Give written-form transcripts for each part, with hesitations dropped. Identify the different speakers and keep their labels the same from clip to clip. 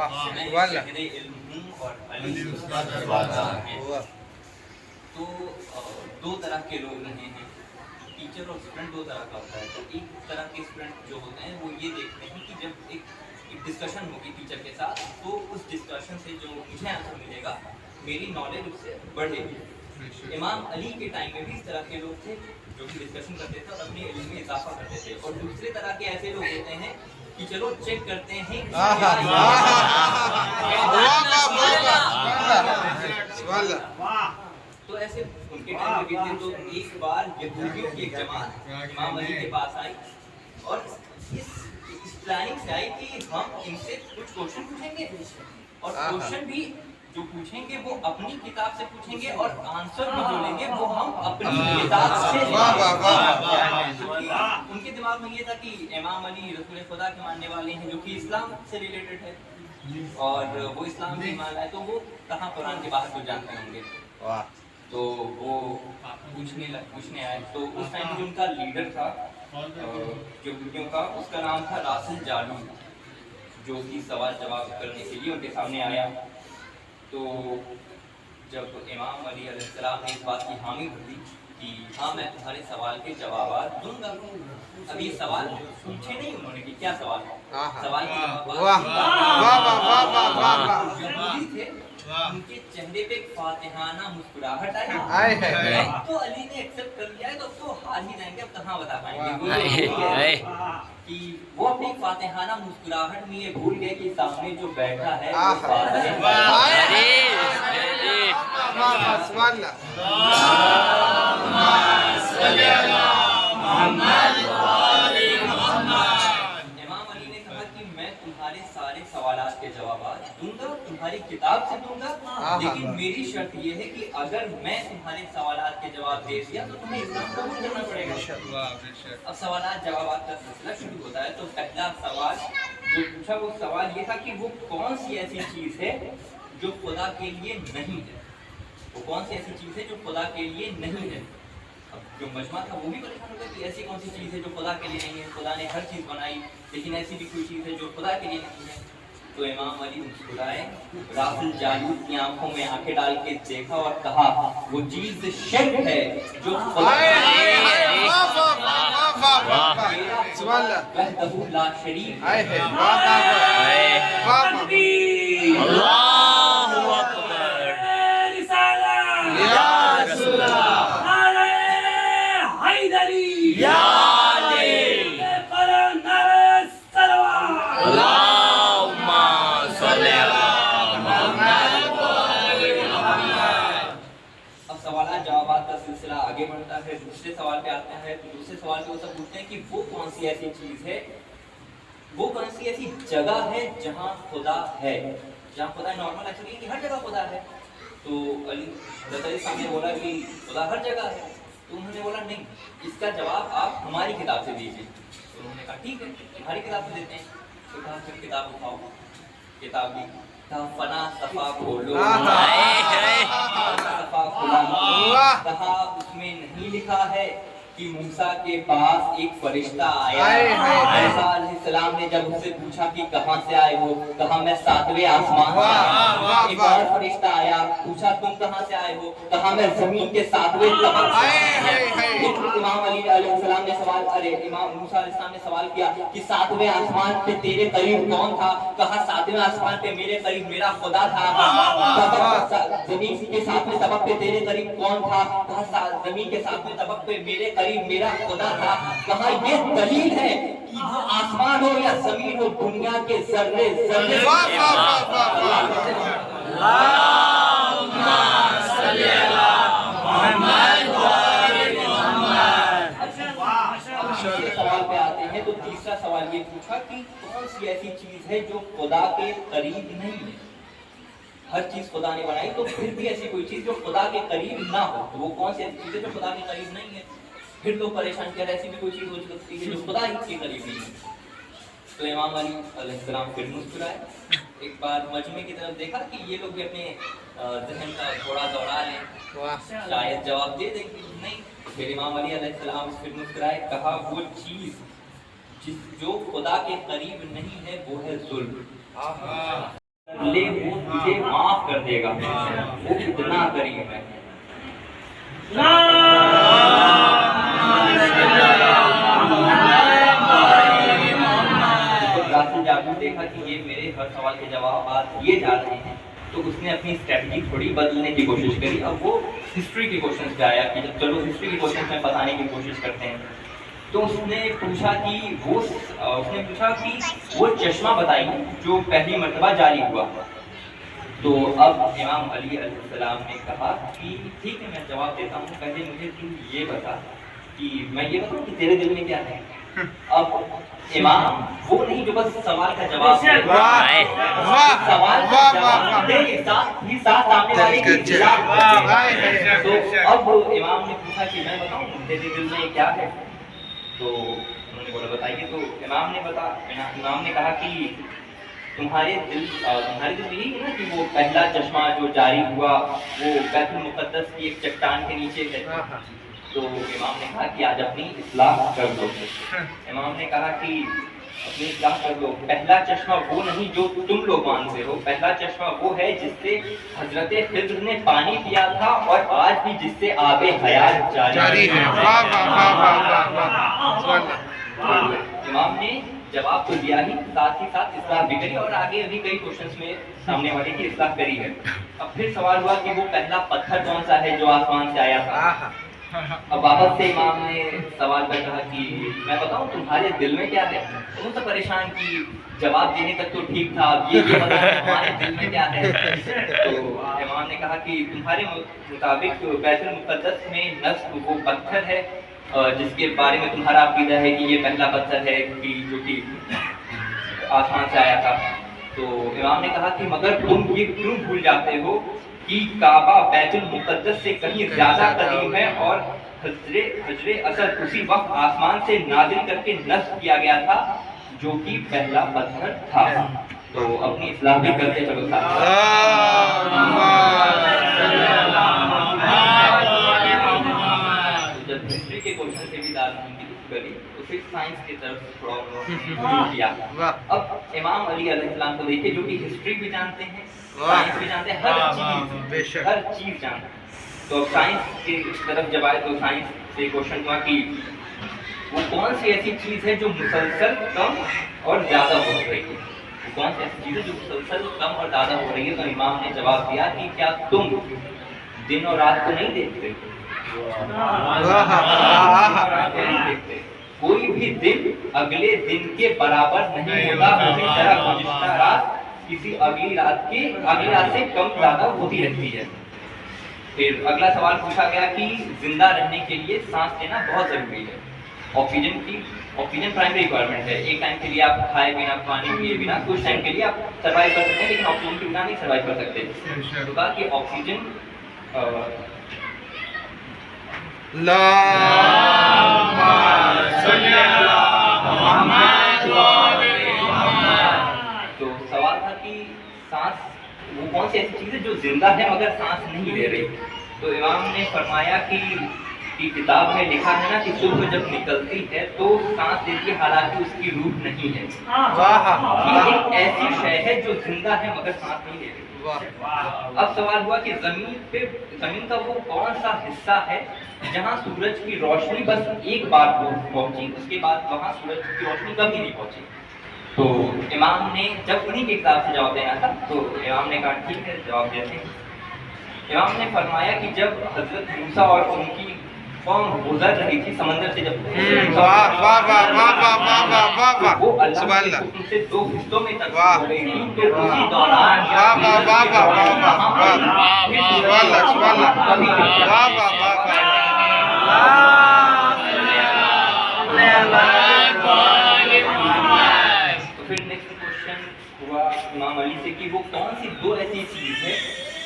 Speaker 1: علم ہوں اور علی تو دو طرح کے لوگ رہے ہیں. ٹیچر اور اسٹوڈنٹ دو طرح کا ہوتا ہے. تو ایک طرح کے اسٹوڈنٹ جو ہوتے ہیں وہ یہ دیکھتے ہیں کہ جب ایک ڈسکشن ہوگی ٹیچر کے ساتھ تو اس ڈسکشن سے جو مجھے آنسر ملے گا میری نالج اس سے بڑھے گی. امام علی کے ٹائم میں بھی اس طرح کے لوگ تھے جو کہ ڈسکشن کرتے تھے اور اپنے علم میں اضافہ کرتے تھے. اور دوسرے طرح کے ایسے لوگ ہوتے ہیں کہ چلو چیک کرتے ہیں تو ایسے ان کے ٹائم میں بھی تھے. تو ایک بار یہودیوں کی ایک جماعت امام علی کے پاس آئی اور اس پلاننگ سے آئی کہ ہم ان سے کچھ کوشچن پوچھیں گے اور کوشچن بھی جو پوچھیں گے وہ اپنی کتاب سے پوچھیں گے اور آنسر بھی جو لیں گے وہ ہم اپنی کتاب سے لیں گے. ان کے دماغ میں یہ تھا کہ امام علی رسول خدا کے ماننے والے ہیں جو کہ اسلام سے ریلیٹڈ ہے اور وہ اسلام نہیں مان رہا ہے تو وہ کہاں قرآن کے باہر جو جانتے ہوں گے. تو وہ پوچھنے آئے. تو اس ٹائم جو ان کا لیڈر تھا یہودیوں کا اس کا نام تھا راسل جالوت جو کہ سوال جواب کرنے کے لیے ان کے سامنے آیا. تو جب امام علی علیہ السلام نے اس بات کی حامی بھری کہ ہاں میں تمہارے سوال کے جوابات دوں گا. اب یہ سوال پوچھے نہیں انہوں نے کہ کیا سوال سوال کے جوابات تھے. ان کے چہرے پہ ایک فاتحانہ مسکراہٹ آئی تو علی نے ایکسپٹ کر لیا ہے. تو اب تو ہار ہی جائیں گے, اب کہاں بتا پائیں گے کہ وہ اپنی فاتحانہ مسکراہٹ میں یہ بھول گئے کہ سامنے جو بیٹھا ہے امام علی نے کہا کہ میں تمہارے سارے سوالات کے جوابات دوں گا تمہاری کتاب سے دوں گا لیکن میری شرط یہ ہے کہ اگر میں تمہارے سوالات کے جواب دے دیا تو تمہیں اسلام قبول کرنا پڑے گا. اب سوالات جوابات کا سلسلہ شروع ہوتا ہے. تو پہلا سوال جو پوچھا وہ سوال یہ تھا کہ وہ کون سی ایسی چیز ہے جو خدا کے لیے نہیں ہے. وہ کون سی ایسی چیز ہے جو خدا کے لیے نہیں ہے. اب جو مجمع تھا وہ بھی پریشان ہو گیا کہ ایسی کون سی چیز ہے جو خدا کے لیے نہیں ہے. خدا نے ہر چیز بنائی لیکن ایسی بھی کوئی چیز ہے جو خدا کے لیے نہیں ہے. تو امام علی مسکرائے, راسل جالوت کی آنکھوں میں آنکھیں ڈال کے دیکھا اور کہا وہ چیز شرک ہے جو خدا وحدہ لا شریک ہے.
Speaker 2: اللہ اکبر یا رسول اللہ حیدری یا
Speaker 1: سلسلہ آگے بڑھتا ہے. دوسرے سوال پہ آتے ہیں. تو دوسرے سوال پہ وہ سب پوچھتے ہیں کہ وہ کون سی ایسی چیز ہے, وہ کون سی ایسی جگہ ہے جہاں خدا ہے. جہاں خدا نارمل ایکچولی کہ ہر جگہ خدا ہے. تو علی حضرت علی صاحب نے بولا کہ خدا ہر جگہ ہے. تو انہوں نے بولا نہیں, اس کا جواب آپ ہماری کتاب سے دیجیے. تو انہوں نے کہا ٹھیک ہے ہماری کتاب سے دیتے ہیں. تو کہا پھر کتاب اٹھاؤ. کتاب لی. فنا صفا کھولو, صفا کھولا. کہا اس میں نہیں لکھا ہے کہ موسیٰ کے پاس ایک فرشتہ آیا. موسیٰ علیہ السلام نے جب اس سے پوچھا کہ کہاں سے آئے ہو, کہا میں 7ویں آسمان سے آیا. ایک اور فرشتہ آیا, پوچھا تم کہاں سے آئے ہو, کہا میں زمین کے 7ویں طبقے سے. امام علی علیہ السلام نے امام موسیٰ علیہ السلام نے سوال کیا کہ 7ویں آسمان پہ تیرے قریب کون تھا, کہا 7ویں آسمان پہ میرے قریب میرا خدا تھا. زمین کے 7ویں طبق پہ تیرے قریب کون تھا, کہا زمین کے 7ویں طبق پہ میرے قریب میرا خدا تھا. کہا یہ دلیل ہے کہ وہ آسمان ہو یا زمین ہو دنیا کے ذرے ذرے سوال پہ آتے ہیں. تو تیسرا سوال یہ پوچھا کہ کون سی ایسی چیز ہے جو خدا کے قریب نہیں ہے. ہر چیز خدا نے بنائی تو پھر بھی ایسی کوئی چیز جو خدا کے قریب نہ ہو, تو وہ کون سی ایسی چیز ہے جو خدا کے قریب نہیں ہے. پھر لوگ پریشان کیا ایسی بھی کوئی چیز ہو سکتی ہے جو خدا ہی کے قریب نہیں ہے. تو امام علی علیہ السلام پھر مسکرائے. ایک بار مجمع کی طرف دیکھا کہ یہ لوگ بھی اپنے ذہن کا گھوڑا دوڑا لیں, شاید جواب دے دیں کہ نہیں. پھر امام علی علیہ السلام پھر مسکرائے, کہا وہ چیز جو خدا کے قریب نہیں ہے وہ ہے ظلم. بدلے وہ تجھے معاف کر دے گا، وہ اتنا کریم ہے۔ راسل جاگو دیکھا کہ یہ میرے ہر سوال کے جوابات یہ جا رہے ہیں، تو اس نے اپنی اسٹریٹجی تھوڑی بدلنے کی کوشش کری۔ اب وہ ہسٹری کے کوشچنس پہ آیا کہ جب چلو ہسٹری کے کوشچنس میں بتانے کی کوشش کرتے ہیں، تو اس نے پوچھا کہ وہ چشمہ بتائیے جو پہلی مرتبہ جاری ہوا۔ تو اب امام علی علیہ السلام نے کہا کہ ٹھیک ہے میں جواب دیتا ہوں، پہلے مجھے تو یہ بتا کہ میں یہ بتاؤں کہ تیرے دل میں کیا ہے۔ اب امام وہ نہیں جو بس سوال کا جواب دے، سوال کا جواب دے کے ساتھ ہی ساتھ سامنے والے کی اطلاع کرے۔ تو اب امام نے پوچھا کہ میں بتاؤں تیرے دل میں کیا ہے، تو انہوں نے بولا بتائیے۔ تو امام نے کہا کہ تمہارے دل یہی ہے نا کہ وہ پہلا چشمہ جو جاری ہوا وہ بیت المقدس کی ایک چٹان کے نیچے ہے۔ تو امام نے کہا کہ آج اپنی اصلاح کر دو۔ امام نے کہا کہ اپنی اصلاح کر دو، پہلا چشمہ وہ نہیں جو تم لوگ مانتے ہو، پہلا چشمہ وہ ہے جس سے حضرت خضر نے پانی پیا تھا اور آج بھی جس سے آب حیات جاری ہے۔ امام نے جواب تو دیا ہی، ساتھ اصلاح بھی کری، اور آگے ابھی کئی کوشچنس میں سامنے والے کی اصلاح کری ہے۔ اب پھر سوال ہوا کہ وہ پہلا پتھر کون سا ہے جو آسمان سے آیا تھا۔ اب واپس سے امام نے سوال پر کہا کہ میں بتاؤں تمہارے دل میں کیا ہے۔ ان سے پریشان کی جواب دینے تک تو ٹھیک تھا، اب یہ بتاؤ تمہارے دل میں کیا ہے۔ تو امام نے کہا کہ تمہارے مطابق بیت المقدس میں نصب وہ پتھر ہے جس کے بارے میں تمہارا عقیدہ ہے کہ یہ پہلا پتھر ہے کہ جو کہ آسمان سے آیا تھا۔ تو امام نے کہا کہ مگر تم یہ کیوں بھول جاتے ہو کہ کعبہ بیت المقدس سے کہیں زیادہ قدیم ہے اور حجر اسد اسی وقت آسمان سے نازل کر کے نصب کیا گیا تھا جو کہ پہلا پتھر تھا۔ تو اپنی اصلاح بھی کرتے چلو جب ہسٹری کے کوشچن سے بھی کری تو پھر سائنس کی طرف تھوڑا کیا۔ اب امام علی علیہ السلام کو دیکھیے جو کہ ہسٹری بھی جانتے ہیں، سائنس بھی جانتے ہیں، ہر چیز جانتے ہیں۔ تو اب سائنس کی طرف جب آئے تو سائنس سے کوشچن ہوا کہ وہ کون سی ایسی چیز ہے جو مسلسل کم اور زیادہ ہو رہی ہے، وہ کون سی ایسی چیز ہے جو مسلسل کم اور زیادہ ہو رہی ہے۔ تو امام نے جواب دیا کہ کیا تم دن اور رات کو نہیں دیکھتے، کوئی بھی دن اگلے دن کے برابر نہیں ہوتا، اسی طرح گزشتہ رات کسی اگلی رات سے کم زیادہ ہوتی رہتی ہے۔ پھر اگلا سوال پوچھا گیا کہ زندہ رہنے کے لیے سانس لینا بہت ضروری ہے، آکسیجن پرائمری ریکوائرمنٹ ہے۔ ایک ٹائم کے لیے آپ کھائے بنا پانی پیے بنا کچھ ٹائم کے لیے آپ سروائیو کر سکتے ہیں، لیکن آکسیجن کے بنا نہیں سروائیو کر سکتے۔ تو کہا کہ آکسیجن تو سوال تھا کہ سانس وہ کون سی ایسی چیز ہے جو زندہ ہے مگر سانس نہیں لے رہی۔ تو امام نے فرمایا کہ کتاب میں لکھا ہے نا کہ صبح جب نکلتی ہے تو سانس لیتی ہے حالانکہ اس کی روح نہیں ہے۔ یہ ایک ایسی شے ہے جو زندہ ہے مگر سانس نہیں لے رہی۔ اب سوال ہوا کہ زمین کا وہ کون سا حصہ ہے جہاں سورج کی روشنی بس ایک بار پہنچی، اس کے بعد وہاں سورج کی روشنی کبھی نہیں پہنچی۔ تو امام نے جب انہی کے حساب سے جواب دینا تھا تو امام نے کہا ٹھیک ہے جواب دیتے ہیں۔ امام نے فرمایا کہ جب حضرت موسیٰ اور ان کی قوم گزر رہی تھی سمندر سے، جب وہ اللہ کے حکم سے دو حصوں میں تقسیم ہو گئی تھی، تو اسی دوران تو پھر نیکسٹ کوشچن ہوا امام علی سے کہ وہ کون سی دو ایسی چیز ہے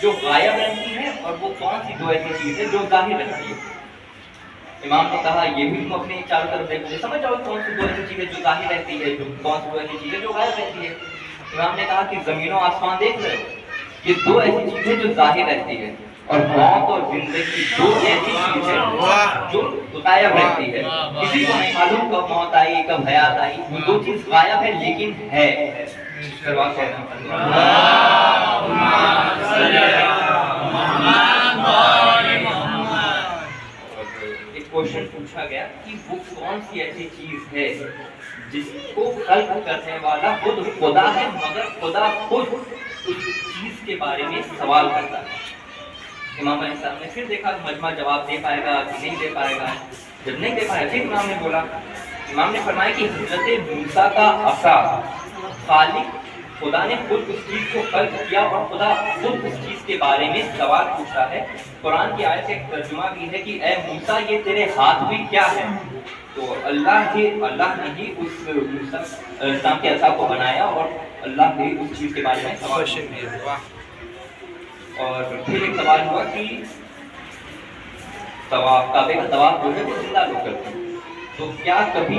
Speaker 1: جو غائب رہتی ہے اور وہ کون سی دو ایسی چیز ہے جو ظاہر رہتی ہے۔ امام نے کہا یہ بھی تم اپنے چاروں طرف دیکھو، سمجھ جاؤ کون سی دو ایسی چیز ہے جو ظاہر رہتی ہے، جو کون سی دو ایسی چیز ہے جو غائب رہتی ہے۔ امام نے کہا کہ زمین و آسمان دیکھ رہے ہو، یہ دو ایسی چیز ہے جو ظاہر رہتی ہے، اور موت اور زندگی دو ایسی چیز ہے جو غائب رہتی ہے۔ کسی کو نہیں معلوم کب موت آئی کب حیات آئی، وہ دو چیز غائب ہے لیکن ہے۔ ایک کوشچن پوچھا گیا کہ وہ کون سی ایسی چیز ہے جس کو خلق کرنے والا خود خدا ہے مگر خدا خود اس چیز کے بارے میں سوال کرتا ہے. امام علیہ السلام نے پھر دیکھا مجمع جواب دے پائے گا کہ نہیں دے پائے گا. جب نہیں دے پایا پھر امام نے بولا, امام نے فرمایا کہ حضرت موسیٰ کا عصا خالق خدا نے خود اس چیز کو خلق کیا اور خدا خود اس چیز کے بارے میں سوال پوچھا ہے. قرآن کی آیت سے ایک ترجمہ بھی ہے کہ اے موسیٰ یہ تیرے ہاتھ میں کیا ہے. تو اللہ نے ہی اس موسیٰ السلام کے عصا کو بنایا اور اللہ نے اس چیز کے بارے میں سوال پوچھا. اور پھر ایک سوال ہوا کہ طواف کعبے کا طواف جو ہے وہ زندہ لوگ کرتے ہیں, تو کیا کبھی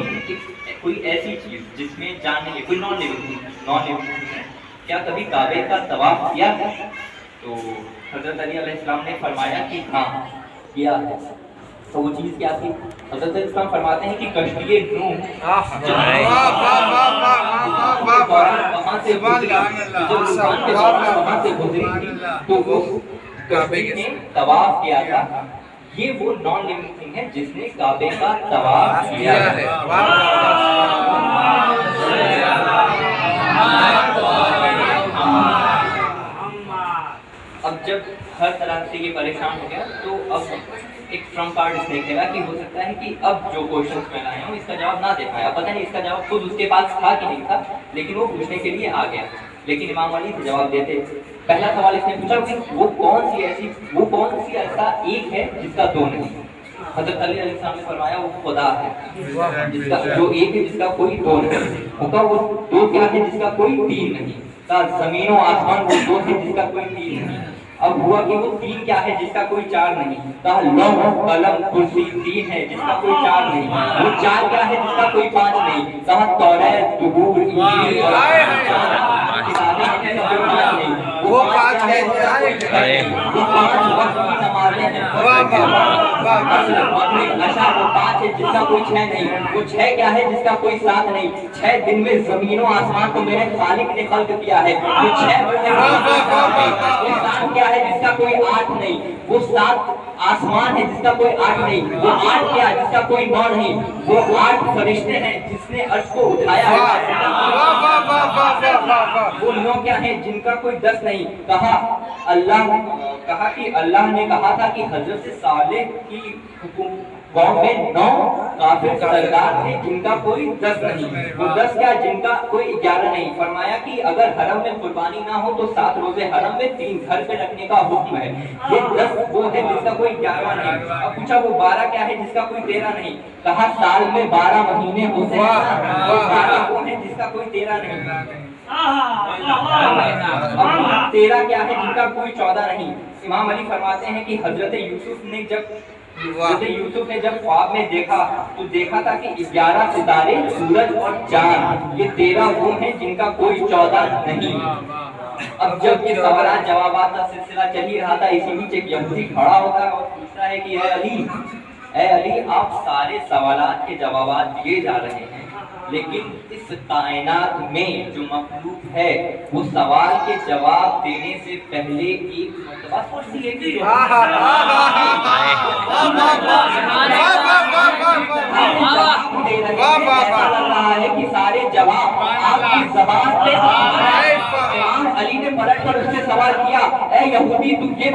Speaker 1: کوئی ایسی چیز جس میں جان نہیں ہے, کوئی نان لیونگ ہے, کیا کبھی کعبے کا طواف کیا ہے؟ تو حضرت علی علیہ السلام نے فرمایا کہ ہاں کیا ہے. تو وہ چیز کیا تھی؟ حضرت علیہ السلام فرماتے ہیں کہ کشتی نوح وہاں سے گزری تھی تو اس کعبے نے طواف کیا تھا. یہ وہ نان لیونگ تھنگ ہے جس نے کعبے کا طواف کیا ہے. اب جب ہر طرح سے یہ پریشان ہو گیا تو اب ایک ٹرمپ کارڈ اس نے کھیلا کہ ہو سکتا ہے کہ اب جو کوشچنس میں لائے ہوں اس کا جواب نہ دے پایا. پتہ نہیں اس کا جواب خود اس کے پاس تھا کہ نہیں تھا, لیکن وہ پوچھنے کے لیے آ گیا. لیکن امام علی جواب دیتے. پہلا سوال اس نے پوچھا کہ وہ کون سی ایسا ایک ہے جس کا دو نہیں. حضرت علی علیہ السلام نے فرمایا وہ خدا ہے جس کا جو ایک ہے جس کا کوئی دو نہیں. ہوگا وہ دو کیا ہے جس کا کوئی تین نہیں. زمین و آسمان وہ دو ہے جس کا کوئی تین نہیں. اب ہوا کہ وہ تین کیا ہے جس کا کوئی چار نہیں. کہا لوح قلم کرسی تین ہے جس کا کوئی چار نہیں. وہ چار کیا ہے جس کا کوئی پانچ نہیں. کہا توریت زبور انجیل وہ پانچ ہے وہ پانچ وقت کی نمازیں ہیں. نشا وہ پانچ ہے جس کا کوئی چھ نہیں. وہ چھ کیا ہے جس کا کوئی سات نہیں. 6 دن میں زمین و آسمان کو میرے خالق نے خلق کیا ہے. وہ 6 وہ سات کیا ہے جس کا کوئی 8 نہیں. وہ 7 آسمان ہے جس کا کوئی 8 نہیں. وہ 8 کیا جس کا کوئی 9 نہیں. وہ 8 فرشتے ہیں جس نے عرش کو اٹھایا ہے. وہ 9 کیا ہیں جن کا کوئی 10 نہیں. کہا کہ اللہ نے کہا تھا کہ حضرت صالح کی قوم میں 9 کافر سردار تھے جن کا کوئی 10 نہیں. وہ 10 کیا جن کا کوئی 11 نہیں. فرمایا کہ اگر حرم میں قربانی نہ ہو تو 7 روزے حرم میں 3 گھر پہ رکھنے کا حکم ہے. یہ 10 وہ ہے جس کا کوئی 11 نہیں. اب پوچھا وہ 12 کیا ہے جس کا کوئی 13 نہیں. کہا سال میں 12 مہینے ہوتے ہیں. وہ 12 وہ ہے جس کا کوئی 13 نہیں. 13 کیا ہے جن کا کوئی 14 نہیں. امام علی فرماتے ہیں کہ حضرت یوسف نے جب خواب میں دیکھا تو دیکھا تھا کہ 11 ستارے سورج اور چاند. یہ 13 وہ ہیں جن کا کوئی 14 نہیں. اب جب یہ سوالات جوابات کا سلسلہ چل ہی رہا تھا, اسی بیچ ایک یہودی کھڑا ہوتا ہے اور پوچھتا ہے کہ اے علی آپ سارے سوالات کے جوابات دیے جا رہے ہیں, لیکن اس کائنات میں جو مخلوق ہے وہ سوال کے جواب دینے سے پہلے ایک مرتبہ سوچتی ہے کہ سارے جواب آپ کی زبان پہ. امام علی نے پلٹ کر اس سے سوال کیا, اے یہودی تم یہ